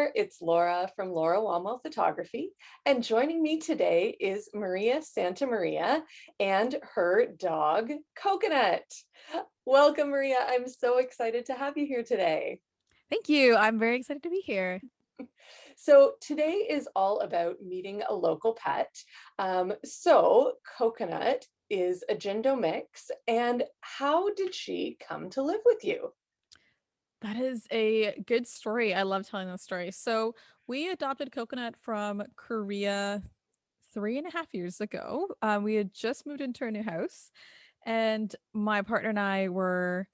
there, it's Laura from Laura Wamo Photography, and joining me today is Maria Santa Maria and her dog, Coconut. Welcome, Maria. I'm so excited to have you here today. Thank you. I'm very excited to be here. So today is all about meeting a local pet. So Coconut is a Jindo mix, and how did she come to live with you? That is a good story. I love telling those stories. So we adopted Coconut from Korea 3.5 years ago. We had just moved into our new house, and my partner and I were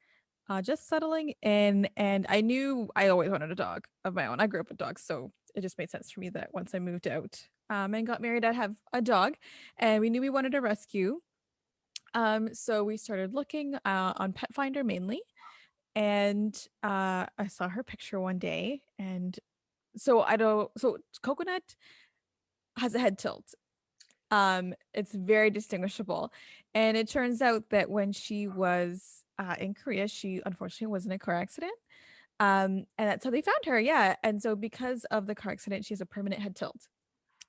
just settling in. And I knew I always wanted a dog of my own. I grew up with dogs, so it just made sense for me that once I moved out and got married, I'd have a dog. And we knew we wanted a rescue. So we started looking on Pet Finder mainly, and I saw her picture one day, and so I don't. So Coconut has a head tilt. It's very distinguishable, and it turns out that when she was in Korea, she unfortunately was in a car accident. And that's how they found her. Yeah, and so because of the car accident, she has a permanent head tilt.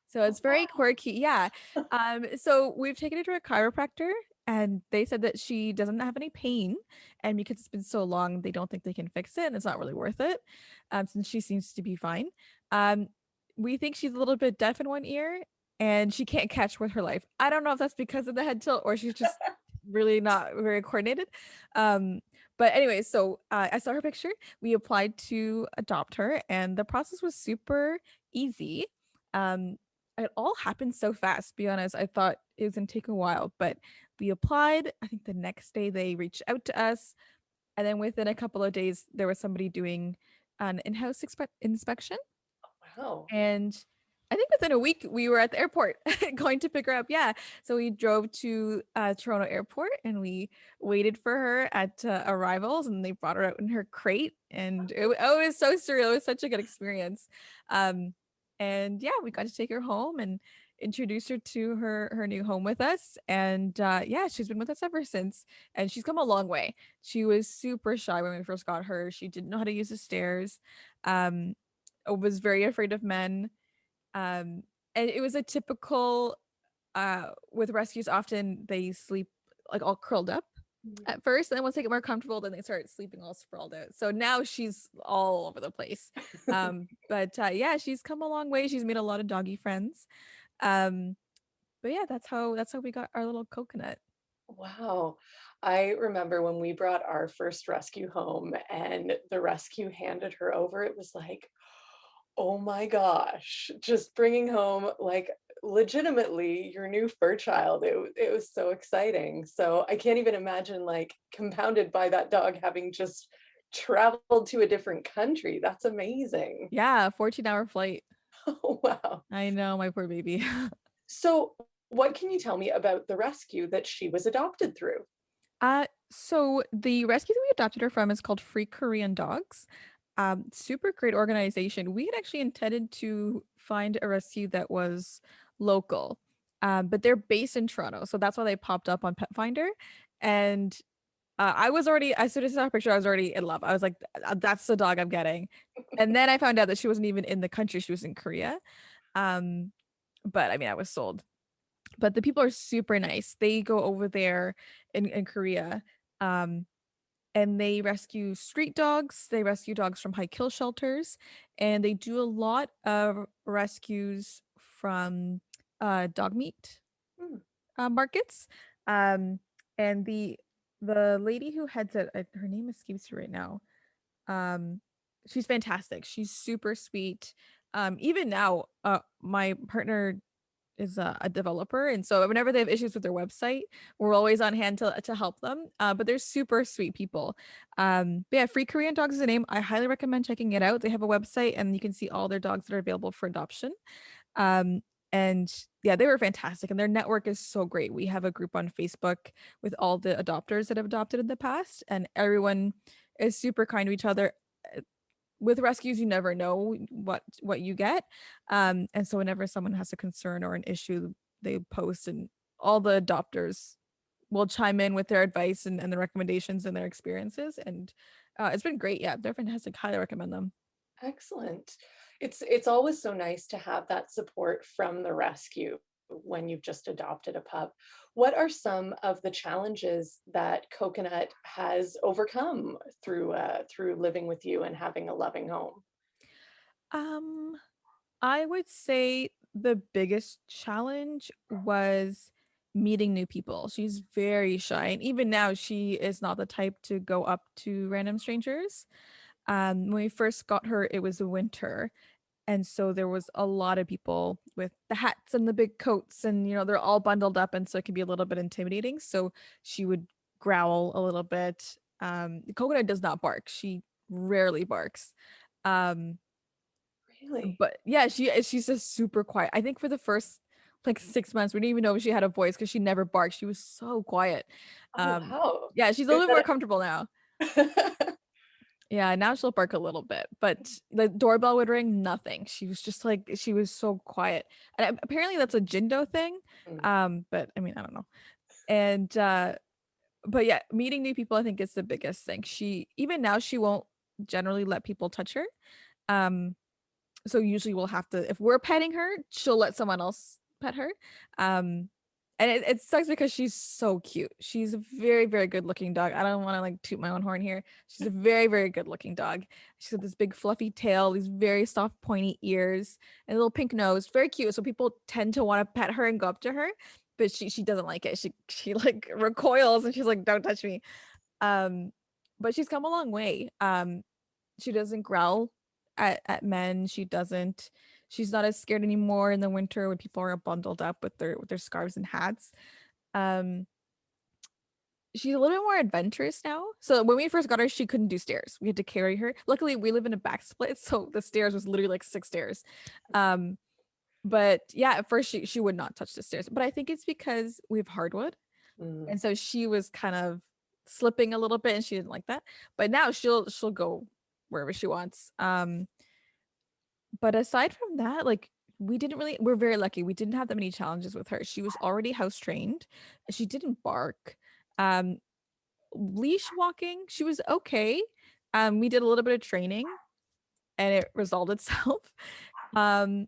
So Oh, it's very wow. quirky. Yeah. So we've taken her to a chiropractor and they said that she doesn't have any pain. And because it's been so long, they don't think they can fix it and it's not really worth it. Since she seems to be fine. Um, we think she's a little bit deaf in one ear and she can't catch with her life. I don't know if that's because of the head tilt or she's just really not very coordinated. Um, but anyway, so I saw her picture. We applied to adopt her, and the process was super easy. Um, it all happened so fast, to be honest. I thought it was gonna take a while, but we applied. I think the next day they reached out to us, and then within a couple of days, there was somebody doing an in-house inspection. Wow. And I think within a week we were at the airport going to pick her up. Yeah. So we drove to Toronto Airport and we waited for her at arrivals and they brought her out in her crate and it was so surreal. It was such a good experience. Um, and yeah, we got to take her home and introduce her to her new home with us. And yeah, she's been with us ever since. And she's come a long way. She was super shy when we first got her. She didn't know how to use the stairs. Um, was very afraid of men. Um, and it was a typical with rescues, often they sleep like all curled up at first, and then once they get more comfortable, then they start sleeping all sprawled out. So now she's all over the place. But yeah, she's come a long way. She's made a lot of doggy friends. Um, but yeah, that's how we got our little Coconut. Wow. I remember when we brought our first rescue home and the rescue handed her over, it was like, oh my gosh, just bringing home like legitimately your new fur child. It was so exciting. So I can't even imagine like compounded by that dog having just traveled to a different country. That's amazing. Yeah, 14-hour flight. Oh, wow. I know, my poor baby. So what can you tell me about the rescue that she was adopted through? So the rescue that we adopted her from is called Free Korean Dogs. Super great organization. We had actually intended to find a rescue that was local, but they're based in Toronto, so that's why they popped up on Pet Finder. And I was already, as soon as I saw her picture, I was already in love. I was like, That's the dog I'm getting." And then I found out that she wasn't even in the country; she was in Korea. Um, but I mean, I was sold. But the people are super nice. They go over there in Korea, um, and they rescue street dogs. They rescue dogs from high kill shelters, and they do a lot of rescues from dog meat Hmm. markets. Um, and the lady who heads it, her name escapes me right now. Um, she's fantastic. She's super sweet. Even now, my partner is a developer, and so whenever they have issues with their website, we're always on hand to help them. But they're super sweet people. But yeah, Free Korean Dogs is the name. I highly recommend checking it out. They have a website, and you can see all their dogs that are available for adoption. Um, and yeah, they were fantastic, and their network is so great. We have a group on Facebook with all the adopters that have adopted in the past, and everyone is super kind to each other. With rescues, you never know what you get, and so whenever someone has a concern or an issue, they post, and all the adopters will chime in with their advice and the recommendations and their experiences, and it's been great. Yeah, they're fantastic. Highly recommend them. Excellent. It's always so nice to have that support from the rescue when you've just adopted a pup. What are some of the challenges that Coconut has overcome through living with you and having a loving home? Um, I would say the biggest challenge was meeting new people. She's very shy, and even now, she is not the type to go up to random strangers. When we first got her, it was winter, and so there was a lot of people with the hats and the big coats, and they're all bundled up, and so it can be a little bit intimidating. So she would growl a little bit. Coconut does not bark. She rarely barks. Um, Really? but yeah, she's just super quiet. I think for the first like 6 months, we didn't even know if she had a voice because she never barked. She was so quiet. Oh, Um, wow. yeah, she's a Good little bit more that comfortable now. it Yeah, now she'll bark a little bit, but the doorbell would ring, nothing. She was so quiet. And apparently that's a Jindo thing. Mm, But I mean, I don't know. And but yeah, meeting new people I think is the biggest thing. She even now she won't generally let people touch her. Um, so usually we'll have to if we're petting her, she'll let someone else pet her. Um, and it sucks because she's so cute. She's a very, very good looking dog. I don't want to like toot my own horn here. She's a very, very good looking dog. She's got this big fluffy tail, these very soft pointy ears, and a little pink nose. Very cute. So people tend to want to pet her and go up to her, but she doesn't like it. She like recoils and she's like, "Don't touch me." Um, but she's come a long way. She doesn't growl at men. She's not as scared anymore in the winter when people are bundled up with their scarves and hats. Um, she's a little bit more adventurous now. So when we first got her, she couldn't do stairs. We had to carry her. Luckily, we live in a back split, so the stairs was literally like 6 stairs. Um, but yeah, at first she would not touch the stairs. But I think it's because we have hardwood. mm. And so she was kind of slipping a little bit and she didn't like that. But now she'll go wherever she wants. But aside from that, like we're very lucky. We didn't have that many challenges with her. She was already house trained. She didn't bark. Um, leash walking, she was okay. We did a little bit of training and it resolved itself. Um,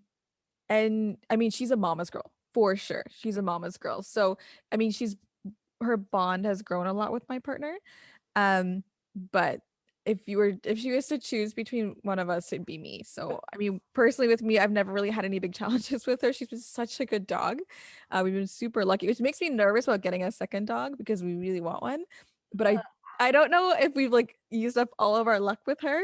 and I mean, she's a mama's girl for sure. She's a mama's girl. So, I mean, she's her bond has grown a lot with my partner. Um, but if she was to choose between one of us, it'd be me. So I mean, personally with me, I've never really had any big challenges with her. She's been such a good dog. We've been super lucky, which makes me nervous about getting a second dog because we really want one. But I don't know if we've like used up all of our luck with her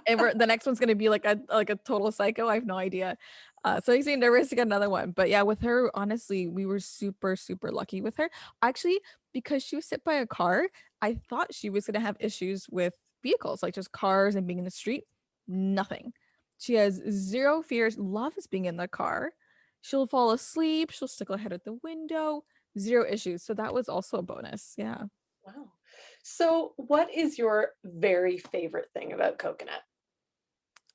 and the next one's gonna be like a total psycho. I have no idea. So it makes me nervous to get another one. But yeah, with her, honestly, we were super, super lucky with her. Actually, because she was hit by a car, I thought she was gonna have issues with vehicles, like just cars and being in the street. Nothing. She has zero fears, loves being in the car. She'll fall asleep, she'll stick her head at the window, zero issues. So that was also a bonus. Yeah. Wow. So, what is your very favorite thing about Coconut?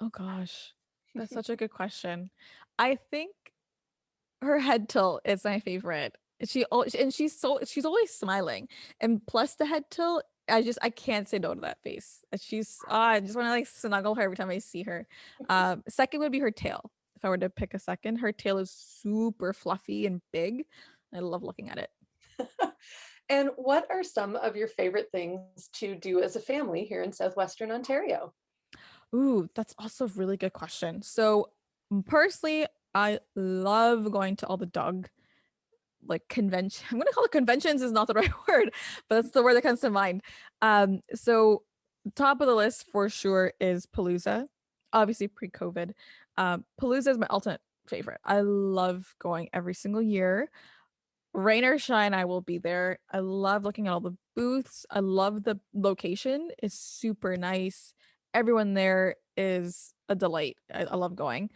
Oh gosh. That's such a good question. I think her head tilt is my favorite. And she's always smiling. And plus the head tilt, I can't say no to that face. I just want to like snuggle her every time I see her. Second would be her tail. If I were to pick a second, her tail is super fluffy and big. I love looking at it. And what are some of your favorite things to do as a family here in Southwestern Ontario? Ooh, that's also a really good question. So personally, I love going to all the dog like convention. I'm gonna call it conventions is not the right word, but that's the word that comes to mind. So top of the list for sure is Palooza, obviously pre-COVID. Palooza is my ultimate favorite. I love going every single year. Rain or shine, I will be there. I love looking at all the booths. I love the location. It's super nice. Everyone there is a delight. I love going.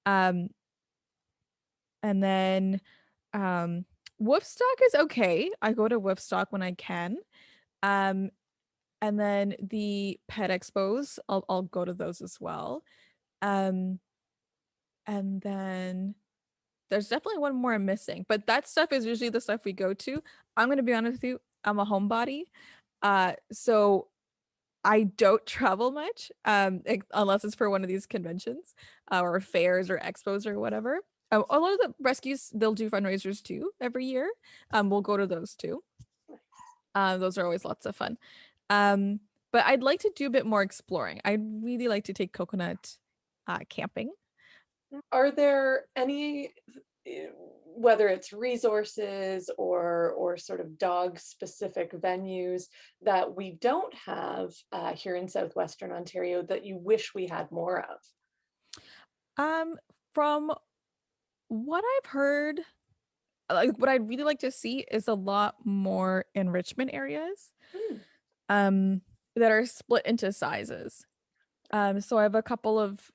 Um, and then Woofstock is okay. I go to Woofstock when I can. Um, and then the pet expos, I'll go to those as well. Um, and then there's definitely one more I'm missing, but that stuff is usually the stuff we go to. I'm gonna be honest with you, I'm a homebody. So I don't travel much, unless it's for one of these conventions, or fairs or expos or whatever. A lot of the rescues, they'll do fundraisers too every year. We'll go to those too. Those are always lots of fun. Um, but I'd like to do a bit more exploring. I'd really like to take Coconut camping. Are there any, eh, whether it's resources or sort of dog-specific venues that we don't have, here in Southwestern Ontario that you wish we had more of? Um, from what I've heard, like what I'd really like to see is a lot more enrichment areas, Mm, um, that are split into sizes. So I have a couple of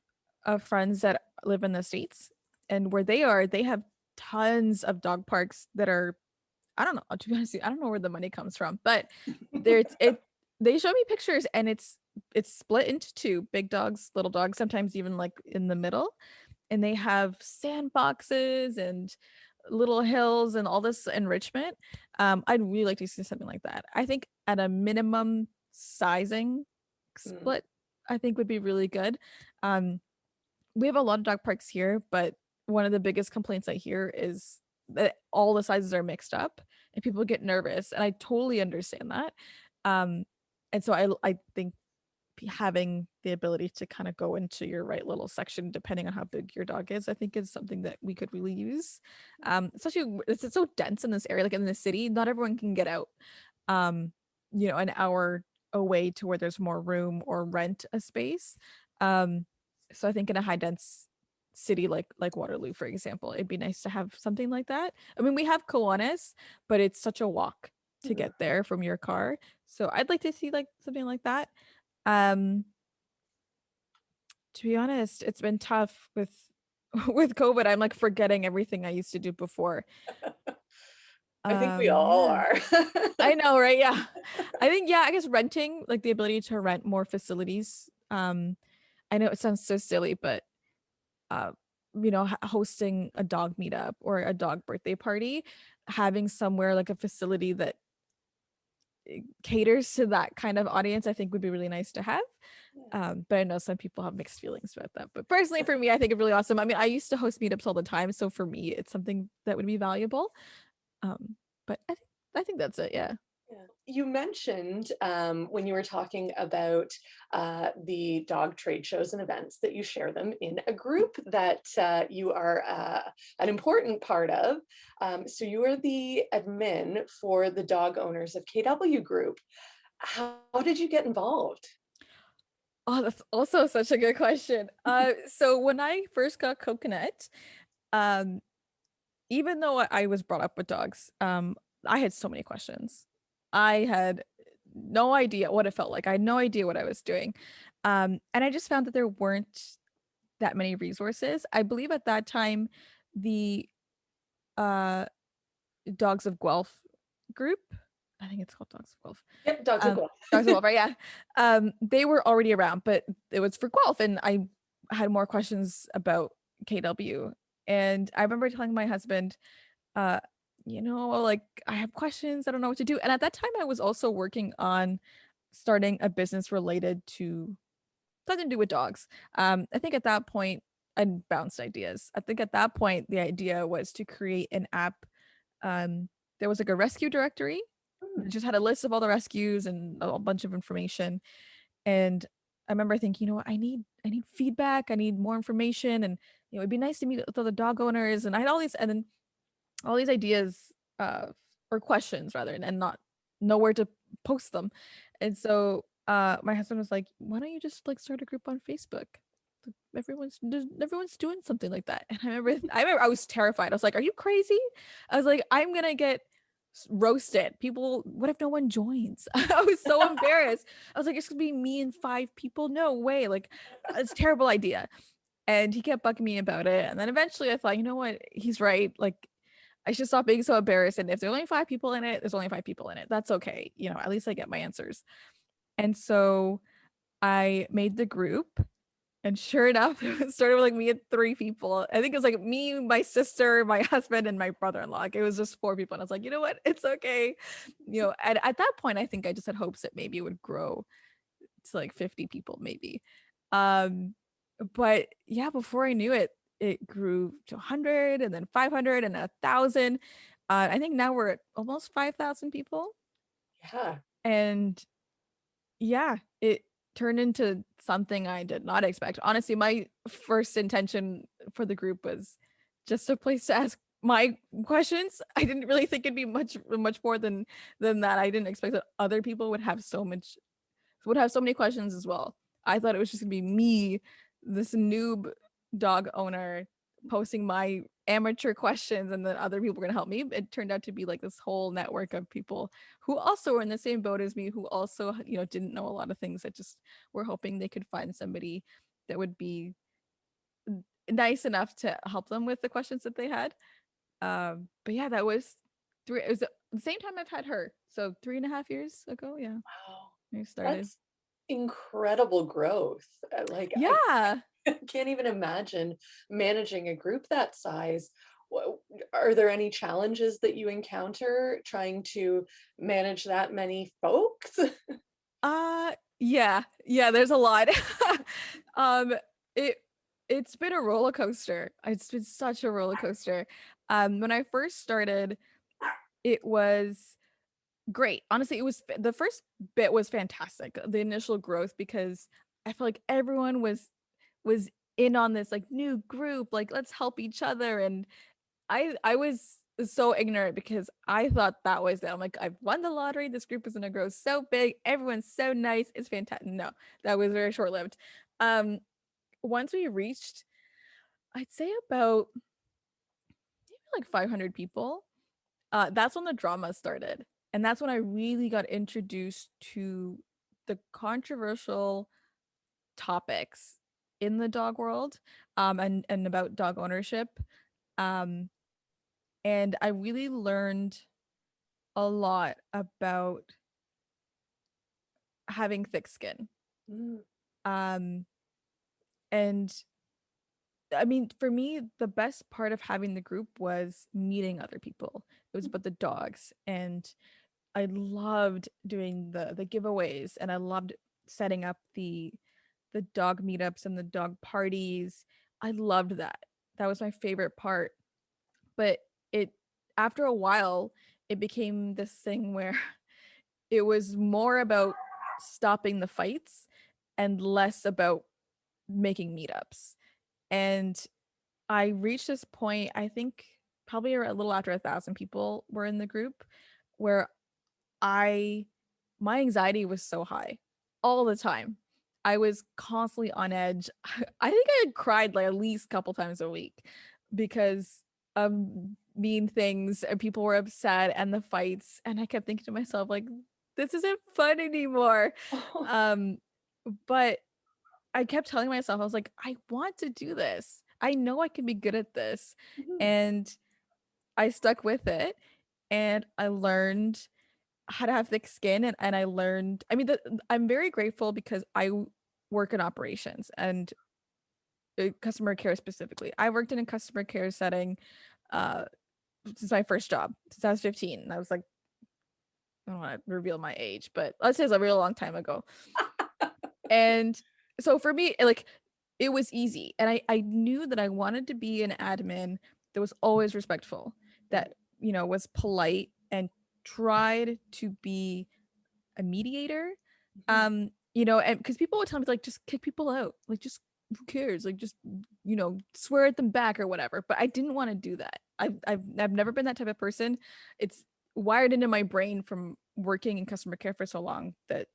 friends that live in the States, and where they are, they have tons of dog parks that are, I don't know, to be honest, with you, I don't know where the money comes from, but there's it they show me pictures and it's split into two, big dogs, little dogs, sometimes even like in the middle, and they have sandboxes and little hills and all this enrichment. I'd really like to see something like that. I think at a minimum sizing mm, split, I think would be really good. Um, we have a lot of dog parks here, but one of the biggest complaints I hear is that all the sizes are mixed up and people get nervous, and I totally understand that. Um, and so I think having the ability to kind of go into your right little section depending on how big your dog is, I think is something that we could really use. Especially it's so dense in this area, like in the city, not everyone can get out. Um, an hour away to where there's more room or rent a space. Um, so I think in a high dense city like Waterloo, for example, it'd be nice to have something like that. I mean, we have Kiwanis, but it's such a walk to mm. get there from your car. So I'd like to see like something like that. Um, to be honest, it's been tough with with COVID. I'm like forgetting everything I used to do before. I think we all Yeah. are. I know, right? Yeah. I think, yeah, I guess renting, like the ability to rent more facilities. I know it sounds so silly, but uh, hosting a dog meetup or a dog birthday party, having somewhere like a facility that caters to that kind of audience, I think would be really nice to have. But I know some people have mixed feelings about that. But personally, for me, I think it's really awesome. I mean, I used to host meetups all the time, so for me, it's something that would be valuable. Um, but I think that's it. Yeah. Yeah. You mentioned when you were talking about the dog trade shows and events that you share them in a group that you are an important part of. So you are the admin for the dog owners of KW Group. How did you get involved? Oh, that's also such a good question. So when I first got Coconut, um, even though I was brought up with dogs, I had so many questions. I had no idea what it felt like. I had no idea what I was doing. And I just found that there weren't that many resources. I believe at that time, the uh Dogs of Guelph group, I think it's called Dogs of Guelph. Yep, dogs of Guelph. Dogs of Guelph, right? Yeah. They were already around, but it was for Guelph, and I had more questions about KW. And I remember telling my husband, uh, like I have questions, I don't know what to do. And at that time, I was also working on starting a business related to nothing to do with dogs. I think at that point, I'd bounced ideas. I think at that point, the idea was to create an app. There was like a rescue directory. Hmm, It just had a list of all the rescues and a bunch of information. And I remember thinking, I need feedback. I need more information, and it'd be nice to meet with other dog owners. And I had all these, and then all these ideas, or questions rather, and not know where to post them. And so my husband was like, why don't you just like start a group on Facebook? Like, everyone's doing something like that. And I remember I was terrified. I was like, are you crazy? I was like, I'm gonna get roasted. People, what if no one joins? I was so embarrassed. I was like, it's gonna be me and 5 people. No way. Like, it's a terrible idea. And he kept bugging me about it. And then eventually I thought, you know what? He's right. Like, I should stop being so embarrassed. And if there's only 5 people in it, there's only 5 people in it. That's okay. At least I get my answers. And so I made the group. And sure enough, it started with like me and 3 people. I think it was like me, my sister, my husband, and my brother-in-law. Like, it was just 4 people. And I was like, you know what? It's okay. And at that point, I think I just had hopes that maybe it would grow to like 50 people maybe. Um, but yeah, before I knew it, it grew to 100 and then 500 and 1,000. I think now we're at almost 5,000 people. Yeah. And yeah, it turned into something I did not expect. Honestly, my first intention for the group was just a place to ask my questions. I didn't really think it'd be much more than that. I didn't expect that other people would have so many questions as well. I thought it was just gonna be me, this noob dog owner, posting my amateur questions, and then other people were gonna help me. It turned out to be like this whole network of people who also were in the same boat as me, who also, didn't know a lot of things that just were hoping they could find somebody that would be nice enough to help them with the questions that they had. But yeah, that was it was the same time I've had her. So 3.5 years ago, yeah, Wow. I started. That's incredible growth. Like, I Yeah. can't even imagine managing a group that size. Are there any challenges that you encounter trying to manage that many folks? Yeah. Yeah, there's a lot. Um, it it's been a roller coaster. It's been such a roller coaster. When I first started, it was great. Honestly, the first bit was fantastic. The initial growth because I feel like everyone was in on this like new group, like let's help each other. And I was so ignorant because I thought that was it. I'm like, I've won the lottery. This group is gonna grow so big. Everyone's so nice. It's fantastic. No, that was very short lived. Um, Once we reached, I'd say about maybe like 500 people. That's when the drama started, and that's when I really got introduced to the controversial topics in the dog world, and about dog ownership. Um, and I really learned a lot about having thick skin. Mm, Um, and I mean, for me, the best part of having the group was meeting other people. It was about the dogs, and I loved doing the giveaways, and I loved setting up the dog meetups and the dog parties. I loved that. That was my favorite part. But it after a while, it became this thing where it was more about stopping the fights and less about making meetups. And I reached this point, I think probably a little after 1,000 people were in the group, where I my anxiety was so high all the time. I was constantly on edge. I think I had cried like at least a couple times a week because of mean things and people were upset and the fights. And I kept thinking to myself, like, this isn't fun anymore. oh, Um, but I kept telling myself, I was like, I want to do this. I know I can be good at this. mhm, And I stuck with it and I learned how to have thick skin and I learned I mean I'm very grateful because work in operations and customer care specifically. I worked in a customer care setting uh since my first job, since I was 15. And I was like, I don't want to reveal my age, but let's say it's a real long time ago. And so for me, like it was easy. And I knew that I wanted to be an admin that was always respectful, that, was polite and tried to be a mediator. mhm. And because people would tell me like just kick people out, like just who cares, like just swear at them back or whatever. But I didn't want to do that. I've never been that type of person. It's wired into my brain from working in customer care for so long that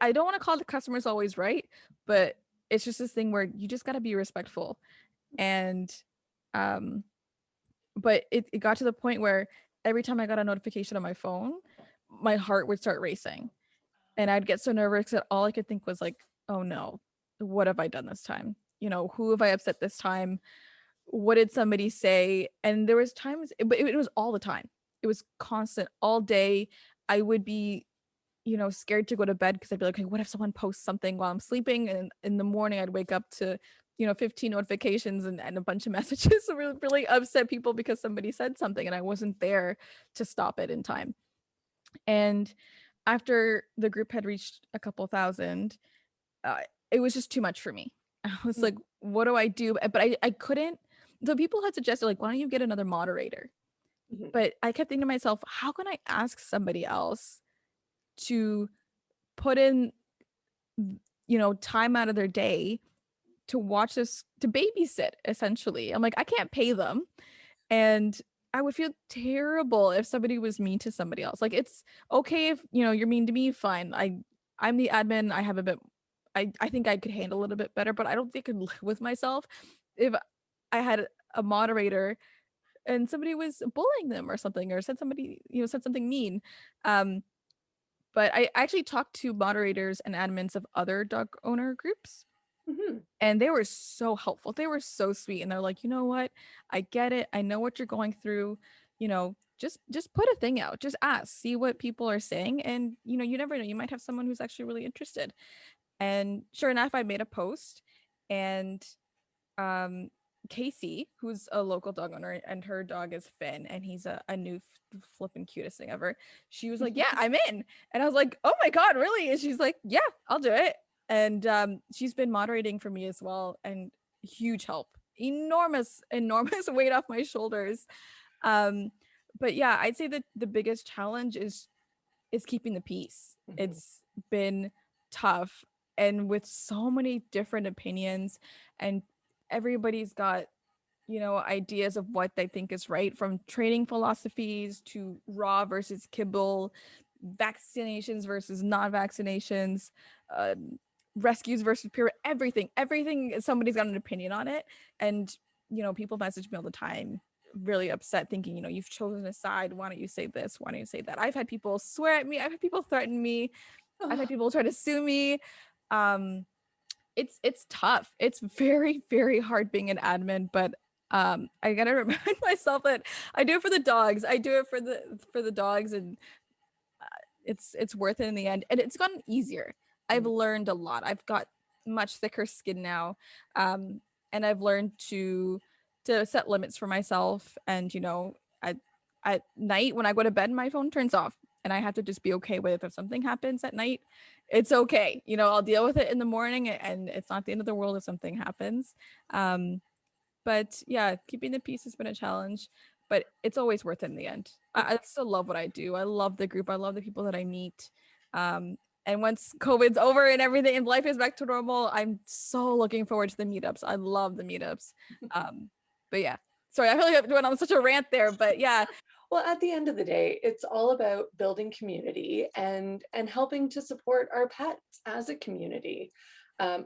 I don't want to call the customers always right, but it's just this thing where you just got to be respectful. And um, but it got to the point where every time I got a notification on my phone, my heart would start racing and I'd get so nervous that all I could think was like, "Oh no, what have I done this time? Who have I upset this time? What did somebody say?" And there was times, but it was all the time. It was constant, all day. I would be, scared to go to bed because I'd be like, "Okay, what if someone posts something while I'm sleeping?" And in the morning, I'd wake up to, 15 notifications and a bunch of messages that really, really upset people because somebody said something and I wasn't there to stop it in time. And after the group had reached a couple thousand, uh, it was just too much for me. I was like, Mm, what do I do? But I couldn't. So people had suggested, like, why don't you get another moderator? mhm, But I kept thinking to myself, how can I ask somebody else to put in, time out of their day to watch this, to babysit, essentially? I'm like, I can't pay them. And I would feel terrible if somebody was mean to somebody else. Like, it's okay if, you're mean to me, fine. I'm the admin. I have a bit I think I could handle it a bit better, but I don't think I could live with myself if I had a moderator and somebody was bullying them or something, or said something mean. Um, but I actually talked to moderators and admins of other dog owner groups, mhm, and they were so helpful. They were so sweet, and they're like, "You know what? I get it. I know what you're going through. Just put a thing out. Just ask, see what people are saying, and you never know. You might have someone who's actually really interested." And sure enough, I made a post, and um Casey, who's a local dog owner, and her dog is Finn, and he's a new flippin' cutest thing ever. She was like, "Yeah, I'm in," and I was like, "Oh my god, really?" And she's like, "Yeah, I'll do it." And she's been moderating for me as well, and huge help, enormous, enormous weight off my shoulders. Um, but yeah, I'd say that the biggest challenge is keeping the peace. mhm. It's been tough, and with so many different opinions, and everybody's got, ideas of what they think is right, from training philosophies to raw versus kibble, vaccinations versus non-vaccinations, rescues versus pure, everything, somebody's got an opinion on it. And people message me all the time, really upset, thinking, you've chosen a side, why don't you say this, why don't you say that? I've had people swear at me, I've had people threaten me, I've had Oh, people try to sue me. um it's tough. It's very, very hard being an admin, but I gotta remind myself that I do it for the dogs. I do it for the dogs, and it's worth it in the end. And it's gotten easier. I've mm, learned a lot. I've got much thicker skin now. Um, and I've learned to set limits for myself. And at night when I go to bed, my phone turns off. And I have to just be okay with it. If something happens at night, it's okay. I'll deal with it in the morning, and it's not the end of the world if something happens. Um, but yeah, keeping the peace has been a challenge, but it's always worth it in the end. I still love what I do. I love the group. I love the people that I meet. And once COVID's over and everything and life is back to normal, I'm so looking forward to the meetups. I love the meetups. Um, but yeah, sorry, I feel like I went on such a rant there, but yeah. Well, at the end of the day, it's all about building community and helping to support our pets as a community.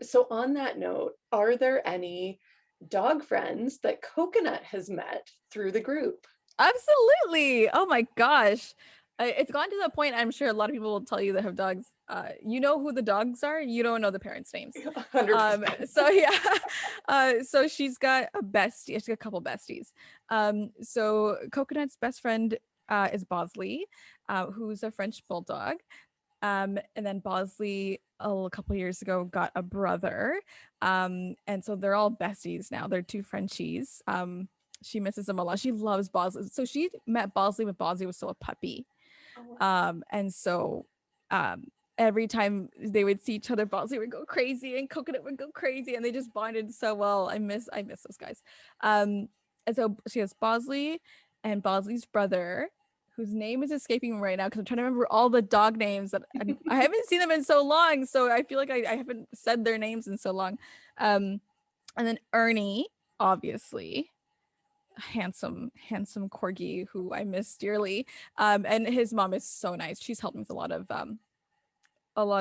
So on that note, are there any dog friends that Coconut has met through the group? Absolutely. Oh my gosh. It's gone to the point, I'm sure a lot of people will tell you that have dogs. You know who the dogs are, you don't know the parents' names. 100%. So yeah. So she's got a bestie, she's got a couple besties. So Coconut's best friend is Bosley, who's a French bulldog. And then Bosley, a couple years ago, got a brother. And so they're all besties now. They're two Frenchies. She misses him a lot. She loves Bosley. So she met Bosley when Bosley was still a puppy. Oh, wow. And so um every time they would see each other, Bosley would go crazy and Coconut would go crazy, and they just bonded so well. I miss those guys. And so she has Bosley and Bosley's brother, whose name is escaping me right now because I'm trying to remember all the dog names that I haven't seen them in so long. So I feel like I haven't said their names in so long. And then Ernie, obviously, handsome corgi who I miss dearly. And his mom is so nice. She's helped me with a lot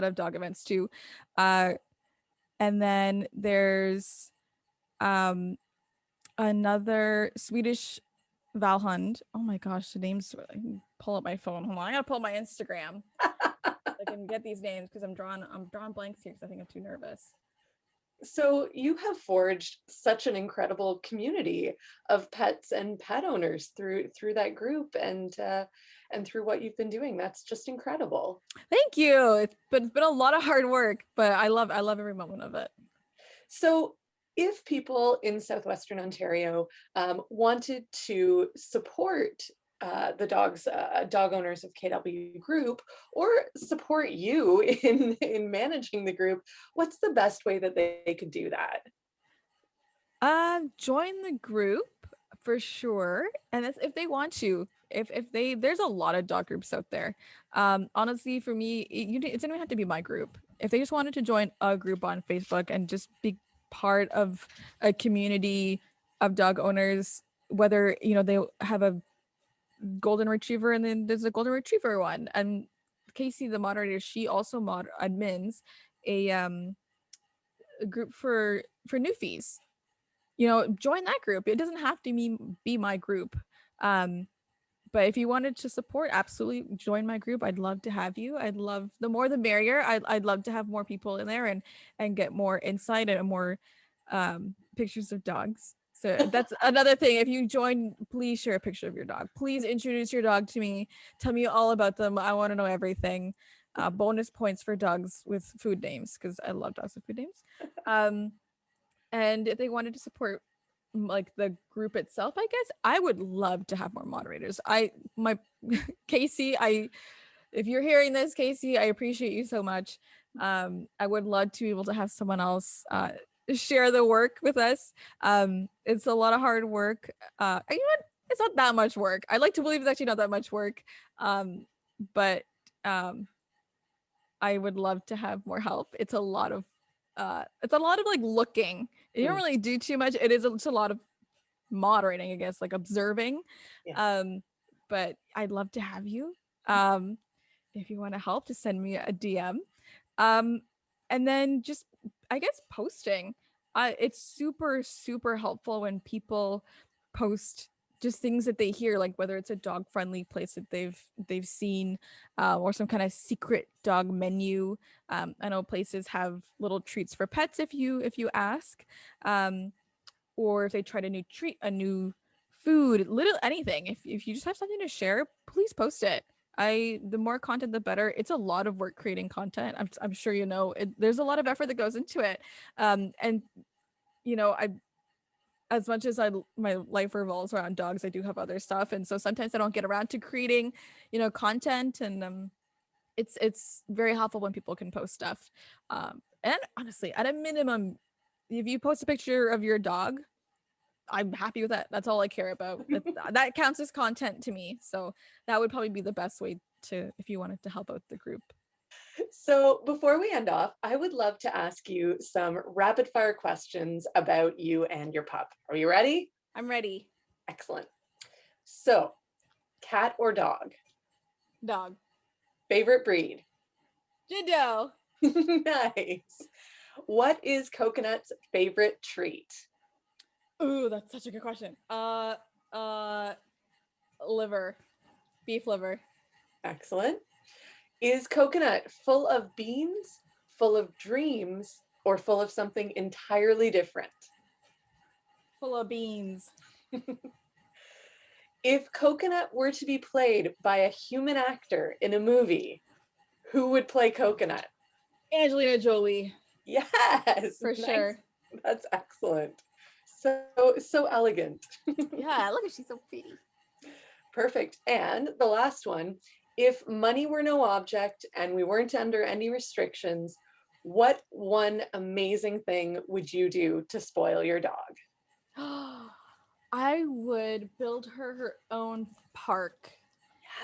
of dog events too. Uh, and then there's um another Swedish Valhund. Oh my gosh, the names. I can pull up my phone. Hold on, I gotta pull up my Instagram. I can get these names because I'm drawing blanks here because I think I'm too nervous. So you have forged such an incredible community of pets and pet owners through that group and through what you've been doing. That's just incredible. Thank you. It's been a lot of hard work, but I love every moment of it. So if people in Southwestern Ontario wanted to support dog owners of KW group, or support you in managing the group, what's the best way that they could do that? Join the group for sure, and that's if they want to. If they there's a lot of dog groups out there. Honestly, for me, it doesn't even have to be my group. If they just wanted to join a group on Facebook and just be part of a community of dog owners, whether they have a golden retriever and then there's a golden retriever one, and Casey, the moderator, she also admins a group for newfies. Join that group. It doesn't have to be my group. Um, but if you wanted to support, absolutely join my group. I'd love to have you. I'd love, the more the merrier. I'd love to have more people in there and get more insight and more pictures of dogs. So that's another thing. If you join, please share a picture of your dog. Please introduce your dog to me. Tell me all about them. I want to know everything. Bonus points for dogs with food names because I love dogs with food names. And if they wanted to support like the group itself, I guess I would love to have more moderators. My Casey, if you're hearing this, Casey, I appreciate you so much. I would love to be able to have someone else share the work with us. It's a lot of hard work. You know what? It's not that much work. I like to believe it's actually not that much work. But I would love to have more help. It's a lot of like looking. You don't Mm, really do too much. It's a lot of moderating, I guess, like observing. yeah. Um, but I'd love to have you. Um, if you want to help, just send me a DM. Um, and then just I guess posting. It's super, super helpful when people post just things that they hear, like whether it's a dog friendly place that they've seen, or some kind of secret dog menu. I know places have little treats for pets if you ask, or if they tried a new treat, a new food, little anything. If you just have something to share, please post it. The more content, the better. It's a lot of work creating content. I'm sure there's a lot of effort that goes into it. And I as much as my life revolves around dogs, I do have other stuff, and so sometimes I don't get around to creating, content, and it's very helpful when people can post stuff. And honestly, at a minimum, if you post a picture of your dog, I'm happy with that. That's all I care about. That counts as content to me. So that would probably be the best way to, if you wanted to help out the group. So before we end off, I would love to ask you some rapid fire questions about you and your pup. Are you ready? I'm ready. Excellent. So, cat or dog? Dog. Favorite breed? Jindo. Nice. What is Coconut's favorite treat? Ooh, that's such a good question. Liver. Beef liver. Excellent. Is Coconut full of beans, full of dreams, or full of something entirely different? Full of beans. If Coconut were to be played by a human actor in a movie, who would play Coconut? Angelina Jolie. Yes, For nice. sure. That's excellent. So elegant. Yeah, look at she's so pretty. Perfect. And the last one, if money were no object and we weren't under any restrictions, what one amazing thing would you do to spoil your dog? I would build her own park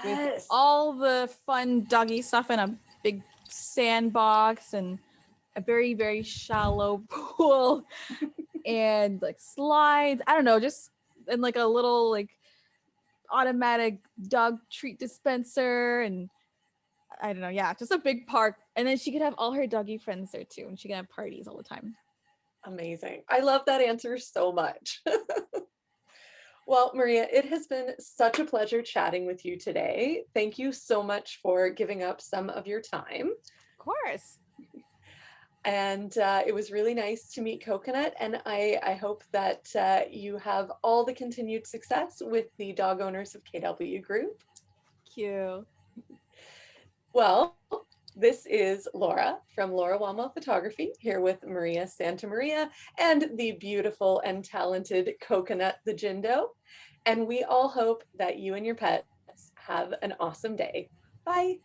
with Yes. all the fun doggy stuff in a big sandbox and a very, very shallow pool and like slides. I don't know, just and like a little like automatic dog treat dispenser, and I don't know, yeah, just a big park. And then she could have all her doggy friends there too, and she can have parties all the time. Amazing. I love that answer so much. Well, Maria, it has been such a pleasure chatting with you today. Thank you so much for giving up some of your time. Of course. And it was really nice to meet Coconut. And I hope that you have all the continued success with the dog owners of KW Group. Cute. Well, this is Laura from Laura Wama Photography here with Maria Santa Maria and the beautiful and talented Coconut the Jindo. And we all hope that you and your pets have an awesome day. Bye.